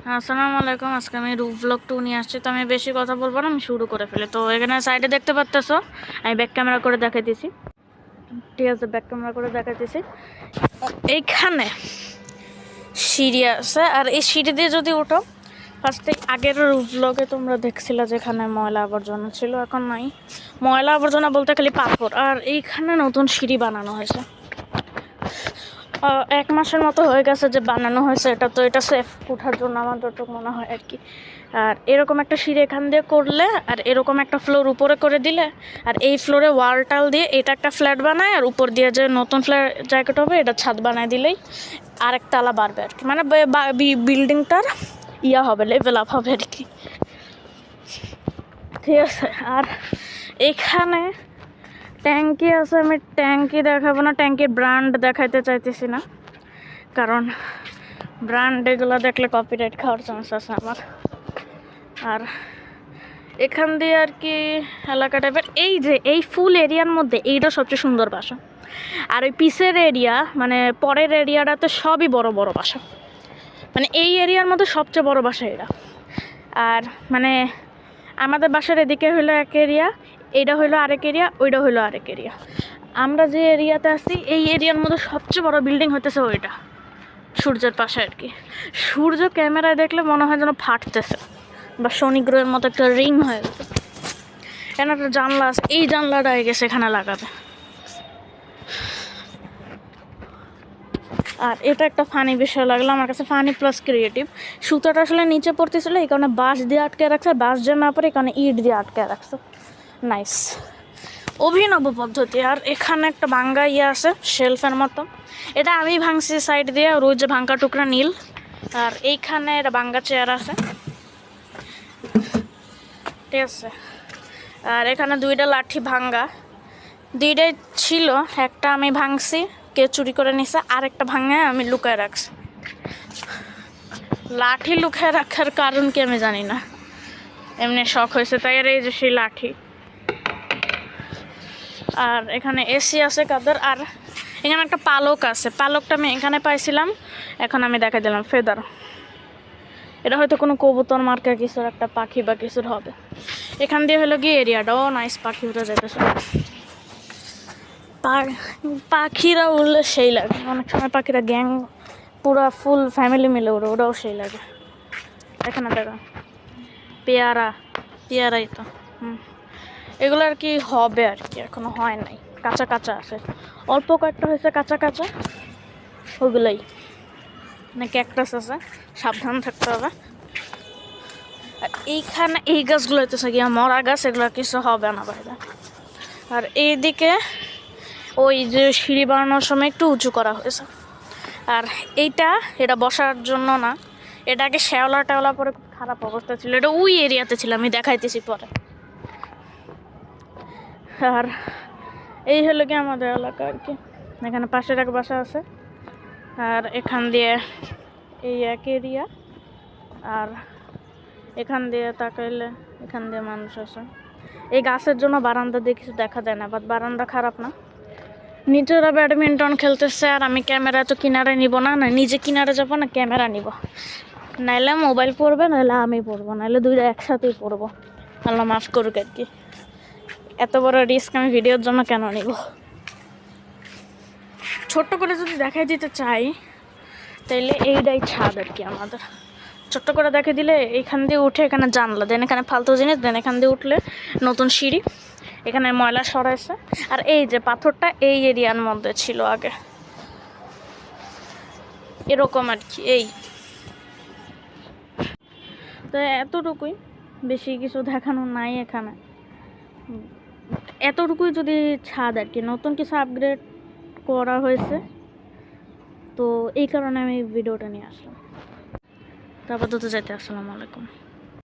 আসসালামু আলাইকুম। আজকে আমি রুফ ব্লগ 2 নিয়ে আসছি। তো আমি বেশি কথা বলবো না, আমি শুরু করে ফেলি। তো এখানে সাইডে দেখতে পাচ্তেছো, আমি ব্যাক ক্যামেরা করে দেখাইতেছি। ঠিক আছে, ব্যাক ক্যামেরা করে দেখাইতেছি। এইখানে সিঁড়ি আছে, আর এই সিঁড়ি দিয়ে যদি উঠো, ফার্স্টে আগের রুফ ব্লগে তোমরা দেখছিলে যেখানে ময়লা আবর্জনা ছিল, এখন নাই। ময়লা আবর্জনা বলতে খালি পাথর। আর এইখানে নতুন সিঁড়ি বানানো হয়েছে। 1 মাসের মতো হয়ে গেছে যে বানানো হয়েছে। এটা সেফ ওঠার জন্য আমার যতটুকু মনে হয় আর কি। আর এরকম একটা সিঁড়ি এখান দিয়ে করলে, আর এরকম একটা ফ্লোর উপরে করে দিলে, আর এই ফ্লোরে ওয়াল টাল দিয়ে এটা একটা ফ্ল্যাট বানায়, আর উপর দিয়ে যে নতুন ফ্ল্যাট জায়গাটা হবে এটা ছাদ বানায় দিলেই আরেক তালা বাড়বে আর কি। মানে বিল্ডিংটার হবে, লেভেল আপ হবে আর কি। ঠিক আছে। আর এখানে ট্যাঙ্কি আছে, আমি ট্যাঙ্কি দেখাবো না, ট্যাঙ্কির ব্র্যান্ড দেখাইতে চাইতেছি না, কারণ ব্র্যান্ড এগুলো দেখলে কপিরাইট খাওয়ার চান্স আছে আমার। আর এখান দিয়ে আর কি এলাকা টাইপের, এই যে এই ফুল এরিয়ার মধ্যে এইটা সবচেয়ে সুন্দর বাসা। আর ওই পিসের এরিয়া, মানে পরের এরিয়াটাতে সবই বড় বড় বাসা। মানে এই এরিয়ার মধ্যে সবচেয়ে বড় বাসা এরা। আর মানে আমাদের বাসার এদিকে হইলো এক এরিয়া, এইটা হইলো আরেক এরিয়া, ওইটা হইলো আরেক এরিয়া। আমরা যে এরিয়াতে আছি এই এরিয়ার মধ্যে সবচেয়ে বড় বিল্ডিং হইতেছে ওইটা, সূর্যের পাশে আর কি। সূর্য ক্যামেরায় দেখলে মনে হয় যেন ফাটতেছে, বা শনি গ্রহের মতো একটা রিং হয়ে গেছে। এখানে একটা জানলা আছে, এই জানলাটা হয়ে গেছে এখানে লাগাবে। আর এটা একটা ফানি বিষয় লাগলো আমার কাছে, ফানি প্লাস ক্রিয়েটিভ। সুতাটা আসলে নিচে পড়তেছিল, এই কারণে বাঁশ দিয়ে আটকে রাখছে, আর বাঁশ যে না পড়ে এই কারণে ইট দিয়ে আটকে রাখছে। নাইস, অভিনব পদ্ধতি। আর এখানে একটা ভাঙ্গা আছে শেলফের মতো, এটা আমি ভাঙছি সাইড দিয়ে, আর ওই যে ভাঙ্গা টুকরা নীল। আর এইখানে এটা ভাঙ্গা চেয়ার আছে, ঠিক আছে। আর এখানে 2টা লাঠি ভাঙ্গা, 2টাই ছিল, একটা আমি ভাঙছি, কে চুরি করে নিছে, আর একটা ভাঙে আমি লুকায় রাখছি। লাঠি লুকায় রাখার কারণ কি আমি জানি না, এমনি শখ হয়েছে তাই। আর এই যে সেই লাঠি। আর এখানে এসি আছে কাদের। আর এখানে একটা পালক আছে, পালকটা আমি এখানে পাইছিলাম, এখন আমি দেখাই দিলাম ফেদার। এটা হয়তো কোনো কবুতর মার্কা কিছুর একটা পাখি বা কিছুর হবে। এখান দিয়ে হলো গিয়ে এরিয়াটাও নাইস, পাখি উঠে যেতেছে। পাখিরা উঠলে সেই লাগে, অনেক সময় পাখিরা গ্যাং পুরা ফুল ফ্যামিলি মিলে উঠে, ওটাও সেই লাগে। এখানে দেখা পেয়ারাই তো এগুলো আর কি হবে আর কি, এখনো হয় নাই, কাঁচা কাঁচা আছে, অল্প কয়েকটা হয়েছে কাঁচা কাঁচা, ওগুলোই। মানে ক্যাকটাস আছে, সাবধান থাকতে হবে। আর এইখানে এই গাছগুলো হইতেছে গিয়া মরা গাছ, এগুলো কিছু হবে না বাইরে। আর এইদিকে ওই যে সিঁড়ি বানানোর সময় একটু উঁচু করা হয়েছে। আর এটা বসার জন্য না, এটা আগে শ্যাওলা পরে খুব খারাপ অবস্থা ছিল, এটা ওই এরিয়াতে ছিল, আমি দেখাইতেছি পরে। আর এই হলো কি আমাদের এলাকা আর কি। এখানে পাশের এক বাসা আছে, আর এখান দিয়ে এই এক এরিয়া। আর এখান দিয়ে তাকাইলে এখান দিয়ে মানুষ আছে। এই গাছের জন্য বারান্দা দিয়ে কিছু দেখা যায় না, বাট বারান্দা খারাপ না। নিজেরা ব্যাডমিন্টন খেলতেছে, আর আমি ক্যামেরা তো কিনারে নিব না, নিজে কিনারে যাবো না ক্যামেরা নিব, নাইলে মোবাইল পড়বে, নাহলে আমি পড়বো, নাহলে 2টা একসাথেই পড়বো। আল্লাহ মাফ করুক আর কি, এত বড় রিস্ক আমি ভিডিওর জন্য কেন নিব। ছোট্ট করে যদি দেখাই দিতে চাই তাইলে এইটাই ছাদ আর কি আমাদের। ছোট্ট করে দেখে দিলে এখান দিয়ে উঠে এখানে জানলা, দেন এখানে ফালতু জিনিস, দেন এখান দিয়ে উঠলে নতুন সিঁড়ি, এখানে ময়লা সরাইছে। আর এই যে পাথরটা এই এরিয়ার মধ্যে ছিল আগে, এরকম আর কি। এই তো এতটুকুই, বেশি কিছু দেখানো নাই এখানে। এতটুকুই যদি ছাদ আর কি, নতুন কিছু আপগ্রেড করা হয়েছে, তো এই কারণে আমি ভিডিওটা নিয়ে আসলাম। তারপর তো যাইতে। আসসালামু আলাইকুম।